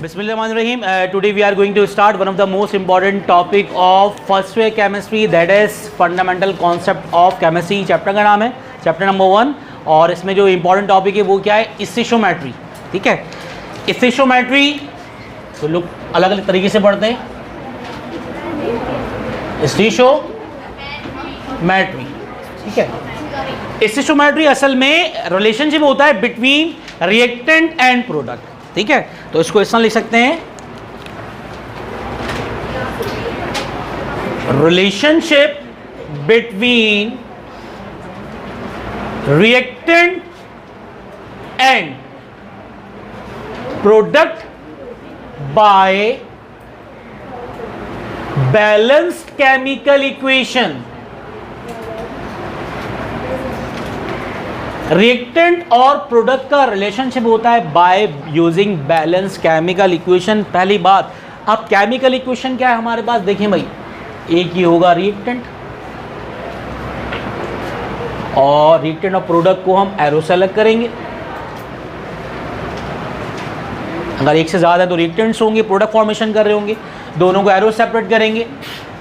Bismillahirrahmanirrahim. Today we are going to start one of the most important topic of first year chemistry, that is fundamental concept of chemistry. Chapter का नाम है chapter number 1 और इसमें जो important topic है वो क्या है, स्टोइचियोमेट्री. ठीक है, स्टोइचियोमेट्री तो लोग अलग अलग तरीके से पढ़ते हैं. स्टोइचियोमेट्री, ठीक है. स्टोइचियोमेट्री असल में रिलेशनशिप होता है बिटवीन रिएक्टेंट एंड प्रोडक्ट. ठीक है, तो इसको इस तरह लिख सकते हैं, relationship between reactant and product by balanced chemical equation. Reactant और प्रोडक्ट का रिलेशनशिप होता है by using balance chemical equation. पहली बात, अब केमिकल इक्वेशन क्या है हमारे पास, देखें भाई, एक ही होगा रिएक्टेंट और रिएक्टेंट और प्रोडक्ट को हम एरो से अलग करेंगे. अगर एक से ज़्यादा है तो रिएक्टेंट्स होंगे, प्रोडक्ट फॉर्मेशन कर रहे होंगे, दोनों को एरो सेपरेट करेंगे.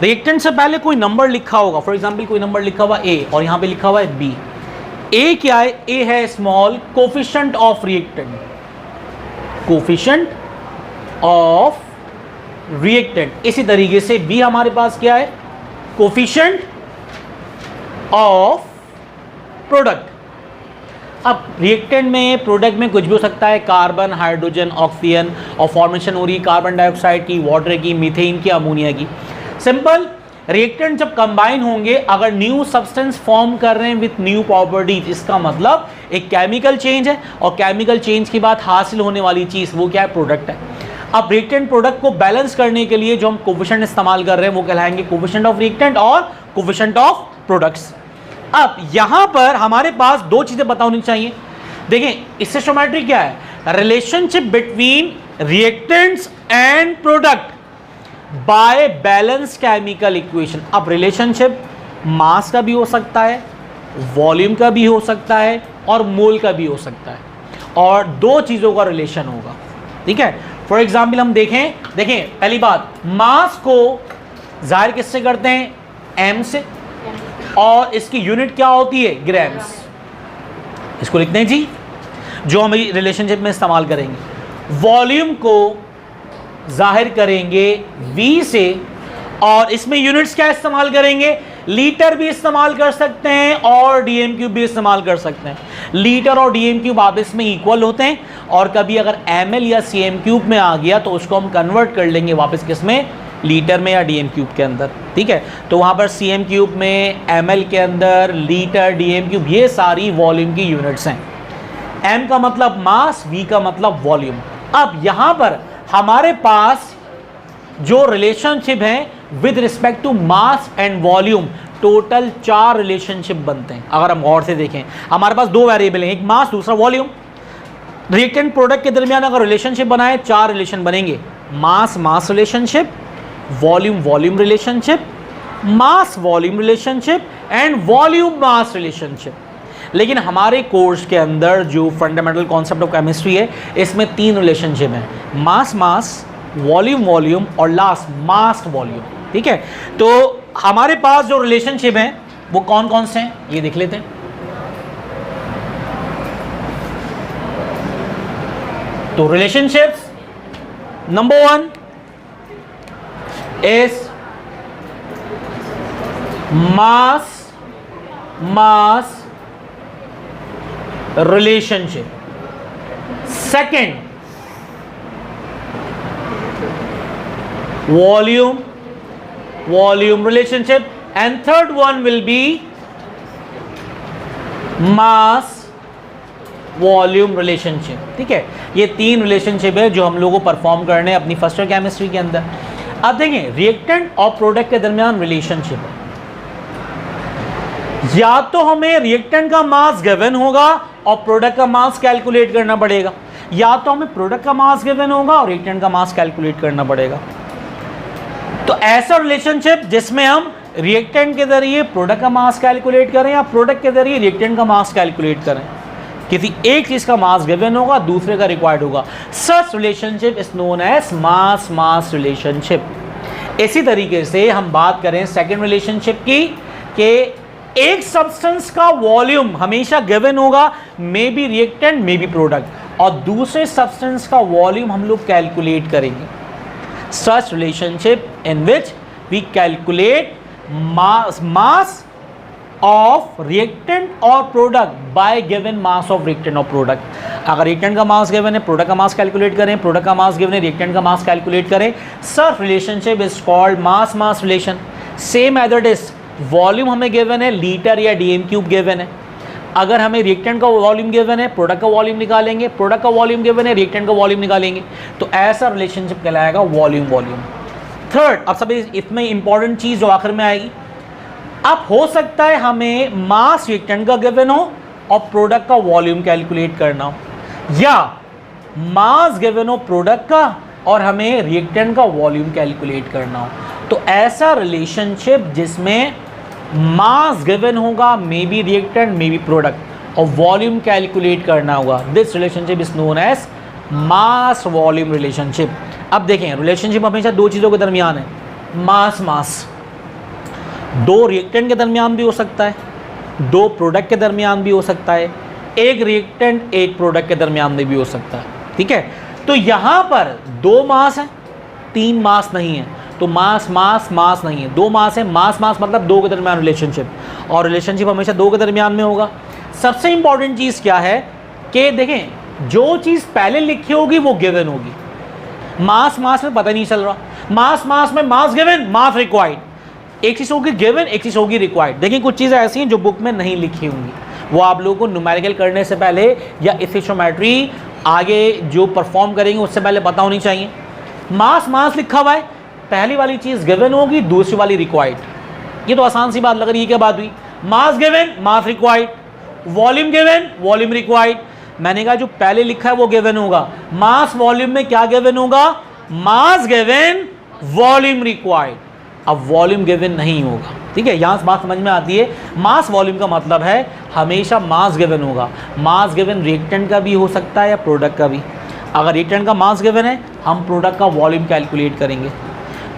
रिएक्टेंट से पहले कोई नंबर लिखा होगा, फॉर एग्जाम्पल कोई नंबर लिखा हुआ ए और यहाँ पे लिखा हुआ है बी. ए क्या है, ए है small coefficient of reactant, coefficient of reactant. इसी तरीके से बी हमारे पास क्या है, कोफिशिएंट ऑफ प्रोडक्ट. अब रिएक्टेंट में, प्रोडक्ट में कुछ भी हो सकता है, कार्बन, हाइड्रोजन, ऑक्सीजन, और फॉर्मेशन हो रही है कार्बन डाइऑक्साइड की, वाटर की, मीथेन की, अमोनिया की. सिंपल. रिएक्टेंट जब कंबाइन होंगे, अगर न्यू सब्सटेंस फॉर्म कर रहे हैं विथ न्यू प्रॉपर्टीज, इसका मतलब एक केमिकल चेंज है और केमिकल चेंज के बाद हासिल होने वाली चीज वो क्या है, प्रोडक्ट है. अब रिएक्टेंट प्रोडक्ट को बैलेंस करने के लिए जो हम कोफिशिएंट इस्तेमाल कर रहे हैं वो कहलाएंगे कोफिशिएंट ऑफ रिएक्टेंट और कोफिशिएंट ऑफ प्रोडक्ट्स. अब यहां पर हमारे पास दो चीजें पता होनी चाहिए. देखें, स्टोइचियोमेट्री क्या है, relationship between reactants and product bye balance chemical equation. अब रिलेशनशिप मास का भी हो सकता है, वॉल्यूम का भी हो सकता है और मोल का भी हो सकता है, और दो चीजों का रिलेशन होगा. ठीक है, फॉर एग्जाम्पल हम देखें पहली बात, मास को जाहिर किससे करते हैं, एम से, और इसकी यूनिट क्या होती है, ग्राम्स. इसको लिखते हैं जी, जो हम रिलेशनशिप में इस्तेमाल करेंगे. वॉल्यूम को जाहिर करेंगे V से, और इसमें यूनिट्स क्या इस्तेमाल करेंगे, लीटर भी इस्तेमाल कर सकते हैं और डीएम क्यूब भी इस्तेमाल कर सकते हैं. लीटर और डीएम क्यूब आपस में इक्वल होते हैं, और कभी अगर ml या cm क्यूब में आ गया तो उसको हम कन्वर्ट कर लेंगे वापस किसमें, लीटर में या डीएम क्यूब के अंदर. ठीक है, तो वहाँ पर cm क्यूब में, ml के अंदर, लीटर, डीएम क्यूब, ये सारी वॉल्यूम की यूनिट्स हैं. m का मतलब मास, v का मतलब वॉल्यूम. अब यहाँ पर हमारे पास जो रिलेशनशिप है with respect to mass and volume, total 4 relationship बनते हैं. अगर हम गौर से देखें, हमारे पास 2 वेरिएबल हैं, एक मास, दूसरा वॉल्यूम. रिएक्टेंट प्रोडक्ट के दरमियान अगर रिलेशनशिप बनाए, 4 रिलेशन बनेंगे, mass mass relationship, volume volume relationship, mass volume relationship and volume mass relationship. लेकिन हमारे कोर्स के अंदर जो फंडामेंटल कॉन्सेप्ट ऑफ केमिस्ट्री है, इसमें 3 रिलेशनशिप हैं, मास मास, वॉल्यूम वॉल्यूम और लास्ट मास वॉल्यूम. ठीक है, तो हमारे पास जो रिलेशनशिप हैं वो कौन कौन से हैं, ये देख लेते हैं. तो relationships, number 1 is mass mass relationship. Second, volume relationship, and third one will be mass volume relationship. ठीक है, ये 3 रिलेशनशिप है जो हम लोगों को परफॉर्म करने हैं अपनी फर्स्ट ईयर केमिस्ट्री के अंदर. अब देखें, रिएक्टेंट और प्रोडक्ट के दरमियान रिलेशनशिप है, या तो हमें रिएक्टेंट का मास गिवन होगा और प्रोडक्ट का मास कैलकुलेट करना पड़ेगा, या तो हमें प्रोडक्ट का मास गिवन होगा और रिएक्टेंट का मास कैलकुलेट करना पड़ेगा. तो ऐसा रिलेशनशिप जिसमें हम रिएक्टेंट के जरिए प्रोडक्ट का मास कैलकुलेट करें या प्रोडक्ट के जरिए रिएक्टेंट का मास कैलकुलेट करें, किसी एक चीज का मास गिवन होगा, दूसरे का रिक्वायर्ड होगा। Such relationship is known as mass mass relationship. इसी तरीके से हम बात करें सेकंड रिलेशनशिप की, कि एक सब्सटेंस का वॉल्यूम हमेशा गिवन होगा, may be reactant may be product, और दूसरे सब्सटेंस का वॉल्यूम हम लोग कैलकुलेट करेंगे। Such relationship in which we calculate mass of reactant और product by given mass of reactant और प्रोडक्ट। अगर रिएक्टेंट का मास गिवन है, प्रोडक्ट का मास कैलकुलेट करें, प्रोडक्ट का मास गिवन है, रिएक्टेंट का मास कैलकुलेट करें। Such relationship is called mass mass relation. Same as it is, volume हमें गिवन है, लीटर या डीएम क्यूब गिवन है। अगर हमें रिएक्टेंट का वॉल्यूम गिवन है, प्रोडक्ट का वॉल्यूम निकालेंगे, प्रोडक्ट का वॉल्यूम गिवन है, रिएक्टेंट का वॉल्यूम निकालेंगे, तो ऐसा रिलेशनशिप कहलाएगा वॉल्यूम वॉल्यूम। थर्ड, अब सब इसमें इंपॉर्टेंट चीज जो आखिर में आएगी, अब हो सकता है हमें मास रिएक्टेंट का गिवन हो और प्रोडक्ट का वॉल्यूम कैलकुलेट करना हो, या मास गिवन हो प्रोडक्ट का और हमें रिएक्टेंट का वॉल्यूम कैलकुलेट करना हो। तो ऐसा रिलेशनशिप जिसमें मास गिवन होगा, may be reactant may be product, और वॉल्यूम कैलकुलेट करना होगा, this relationship is known as mass volume relationship. अब देखें, रिलेशनशिप हमेशा दो चीज़ों के दरमियान है, मास मास। दो रिएक्टेंट के दरमियान भी हो सकता है, दो प्रोडक्ट के दरमियान भी हो सकता है, एक रिएक्टेंट एक प्रोडक्ट के दरमियान में भी हो सकता है। ठीक है, तो यहां पर दो मास है, तीन मास नहीं है, तो मास मास मास नहीं है, दो मास है, मास मास मतलब दो के दरमियान रिलेशनशिप, और रिलेशनशिप हमेशा दो के दरमियान में होगा। सबसे इंपॉर्टेंट चीज़ क्या है कि देखें, जो चीज़ पहले लिखी होगी वो गिवन होगी। मास मास में पता नहीं चल रहा, मास मास में मास गिवन मास रिक्वायर्ड, एक चीज़ होगी गिवन एक चीज़ होगी रिक्वायर्ड। देखिए कुछ चीज़ें ऐसी हैं जो बुक में नहीं लिखी होंगी, वो आप लोगों को न्यूमेरिकल करने से पहले या स्टोइचियोमेट्री आगे जो परफॉर्म करेंगे उससे पहले पता होनी चाहिए। मास मास लिखा हुआ है, पहली वाली चीज़ गिवन होगी, दूसरी वाली रिक्वायर्ड। ये तो आसान सी बात लग रही है, क्या बात हुई? Mass given mass required, volume given volume required. मैंने कहा जो पहले लिखा है वो गिवन होगा, मास वॉल्यूम में क्या गिवन होगा? Mass given volume required. अब वॉल्यूम गिवन नहीं होगा, ठीक है, यहां से बात समझ में आती है। मास वॉल्यूम का मतलब है हमेशा मास गिवन होगा। मास गिवन रिएक्टेंट का भी हो सकता है या प्रोडक्ट का भी। अगर रिएक्टेंट का मास गिवन है, हम प्रोडक्ट का वॉल्यूम कैलकुलेट करेंगे।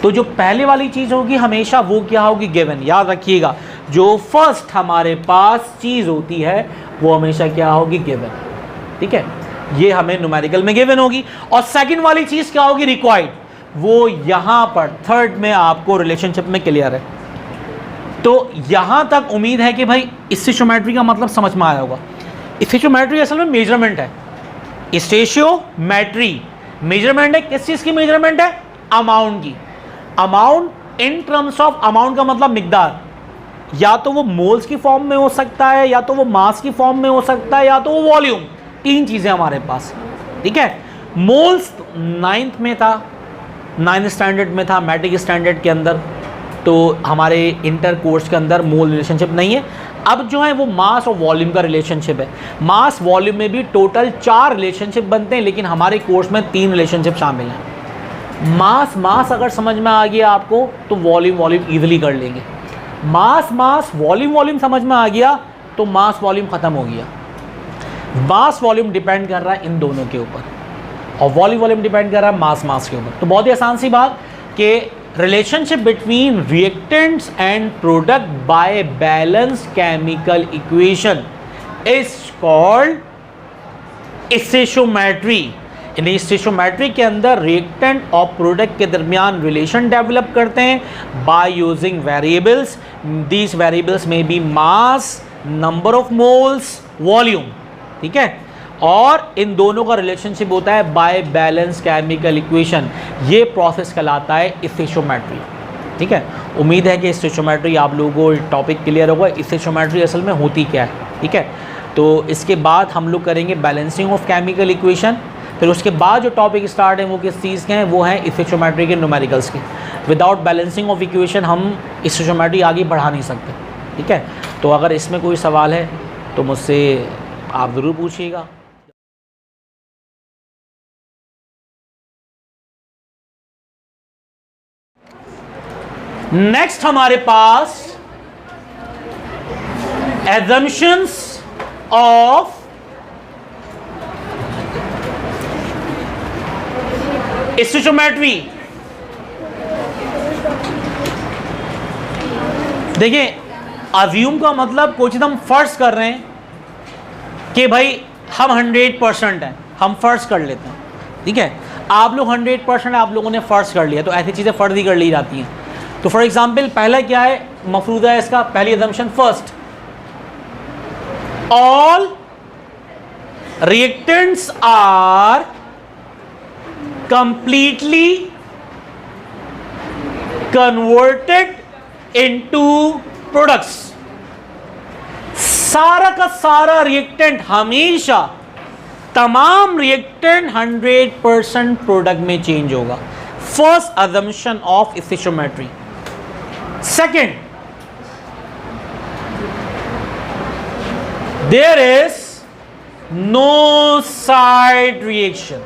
तो जो पहले वाली चीज़ होगी हमेशा वो क्या होगी? गिवन। याद रखिएगा, जो फर्स्ट हमारे पास चीज़ होती है वो हमेशा क्या होगी? गिवन। ठीक है, ये हमें न्यूमेरिकल में गिवन होगी। और सेकंड वाली चीज़ क्या होगी? रिक्वायर्ड। वो यहां पर थर्ड में आपको रिलेशनशिप में क्लियर है। तो यहां तक उम्मीद है कि भाई स्टोइचियोमेट्री का मतलब समझ में आया होगा। स्टोइचियोमेट्री असल में मेजरमेंट है। स्टोइचियोमेट्री मेजरमेंट है, किस चीज़ की मेजरमेंट है? अमाउंट की। Amount in terms of, amount का मतलब मिकदार, या तो वो मोल्स की फॉर्म में हो सकता है, या तो वो मास की फॉर्म में हो सकता है, या तो वो वॉल्यूम। तीन चीज़ें हमारे पास, ठीक है। मोल्स 9th में था, 9th स्टैंडर्ड में था, मैट्रिक स्टैंडर्ड के अंदर। तो हमारे इंटर कोर्स के अंदर मोल रिलेशनशिप नहीं है। अब जो है वो मास और वॉल्यूम का रिलेशनशिप है। मास वॉल्यूम में भी टोटल 4 रिलेशनशिप बनते हैं, लेकिन हमारे कोर्स में 3 रिलेशनशिप शामिल हैं। मास मास अगर समझ में आ गया आपको तो वॉल्यूम वॉल्यूम ईजिली कर लेंगे। मास मास वॉल्यूम वॉल्यूम समझ में आ गया तो मास वॉल्यूम ख़त्म हो गया। मास वॉल्यूम डिपेंड कर रहा है इन दोनों के ऊपर, और वॉल्यूम वॉल्यूम डिपेंड कर रहा है मास मास के ऊपर। तो बहुत ही आसान सी बात कि relationship between reactants and product bye balance chemical equation is called stoichiometry. In stoichiometry के अंदर रिएक्टेंट और प्रोडक्ट के दरमियान रिलेशन डेवलप करते हैं by using variables. These variables में be mass, number of moles, volume, ठीक है। और इन दोनों का रिलेशनशिप होता है बाय बैलेंस केमिकल इक्वेशन। ये प्रोसेस कहलाता है स्टोइचियोमेट्री, ठीक है। उम्मीद है कि स्टोइचियोमेट्री आप लोगों को टॉपिक क्लियर होगा। स्टोइचियोमेट्री असल में होती क्या है, ठीक है। तो इसके बाद हम लोग करेंगे बैलेंसिंग ऑफ केमिकल इक्वेशन। फिर उसके बाद जो टॉपिक स्टार्ट है वो किस चीज़ के हैं? वो हैं स्टोइचियोमेट्री के न्यूमेरिकल्स के। विदाउट बैलेंसिंग ऑफ इक्वेशन हम स्टोइचियोमेट्री आगे बढ़ा नहीं सकते, ठीक है। तो अगर इसमें कोई सवाल है तो मुझसे आप ज़रूर पूछिएगा। नेक्स्ट हमारे पास assumptions of स्टोइचियोमेट्री, देखिए अज्यूम का मतलब कोई चीज हम फर्ज कर रहे हैं कि भाई हम 100% है, हम फर्ज कर लेते हैं, ठीक है। आप लोग 100% आप लोगों ने फर्ज कर लिया, तो ऐसी चीजें फर्ज ही कर ली जाती हैं। तो फॉर एग्जाम्पल पहला क्या है, मफरूजा है इसका, पहली assumption first, all reactants are completely converted into products. सारा का सारा रिएक्टेंट, हमेशा तमाम रिएक्टेंट 100% प्रोडक्ट में चेंज होगा। First assumption of stoichiometry. Second, there is no side reaction.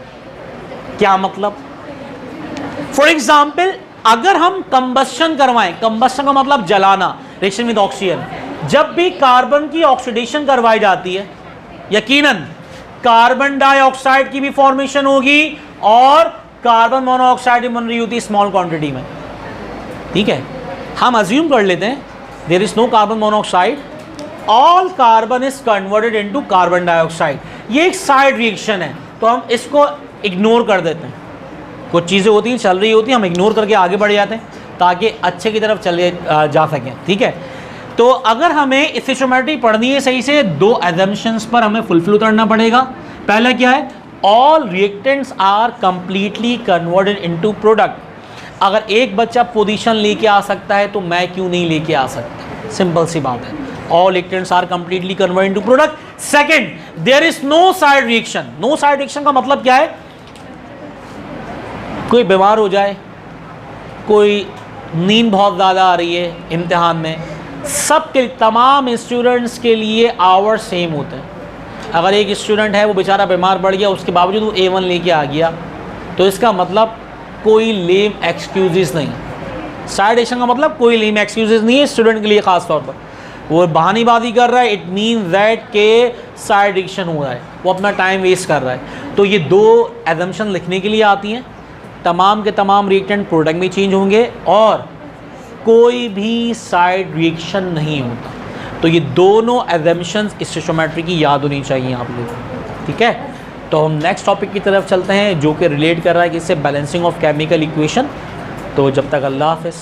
क्या मतलब? फॉर एग्जाम्पल अगर हम कंबस्शन करवाएं, कंबस्शन का मतलब जलाना, रिएक्शन विद ऑक्सीजन, जब भी कार्बन की ऑक्सीडेशन करवाई जाती है, यकीनन कार्बन डाइऑक्साइड की भी फॉर्मेशन होगी और कार्बन मोनोऑक्साइड भी बन रही होती है स्मॉल क्वांटिटी में, ठीक है। हम अज्यूम कर लेते हैं there is no carbon monoxide, all carbon is converted into carbon dioxide. ये एक साइड रिएक्शन है, तो हम इसको इग्नोर कर देते हैं। कुछ चीज़ें होती हैं, चल रही होती हैं, हम इग्नोर करके आगे बढ़ जाते हैं ताकि अच्छे की तरफ चले जा सकें, ठीक है। तो अगर हमें स्टोइचियोमेट्री पढ़नी है सही से, दो असम्पशंस पर हमें फुलफिल उतरना पड़ेगा। पहला क्या है, all reactants are completely converted into product. अगर एक बच्चा पोजीशन लेके आ सकता है तो मैं क्यों नहीं लेके आ सकता? सिंपल सी बात है, all reactants are completely converted into product. Second, there is no side reaction. No side reaction का मतलब क्या है, कोई बीमार हो जाए, कोई नींद बहुत ज़्यादा आ रही है इम्तिहान में, सबके तमाम स्टूडेंट्स के लिए आवर सेम होते हैं। अगर एक स्टूडेंट है वो बेचारा बीमार पड़ गया, उसके बावजूद वो A1 लेके आ गया, तो इसका मतलब कोई लेम एक्सक्यूजेस नहीं। साइड रिएक्शन का मतलब कोई लेम एक्सक्यूजेस नहीं है स्टूडेंट के लिए, ख़ास तौर पर वो बहानेबाजी कर रहा है, इट मीन्स दैट के साइड रिएक्शन हो रहा है, वो अपना टाइम वेस्ट कर रहा है। तो ये दो असम्पशन लिखने के लिए आती हैं, तमाम के तमाम रिएक्टेंट प्रोडक्ट में चेंज होंगे और कोई भी साइड रिएक्शन नहीं होता। तो ये दोनों असम्पशंस स्टोइचियोमेट्री की याद होनी चाहिए आप लोग, ठीक है। तो हम नेक्स्ट टॉपिक की तरफ चलते हैं जो कि रिलेट कर रहा है किससे, बैलेंसिंग ऑफ केमिकल इक्वेशन। तो जब तक अल्लाह हाफ़िज़।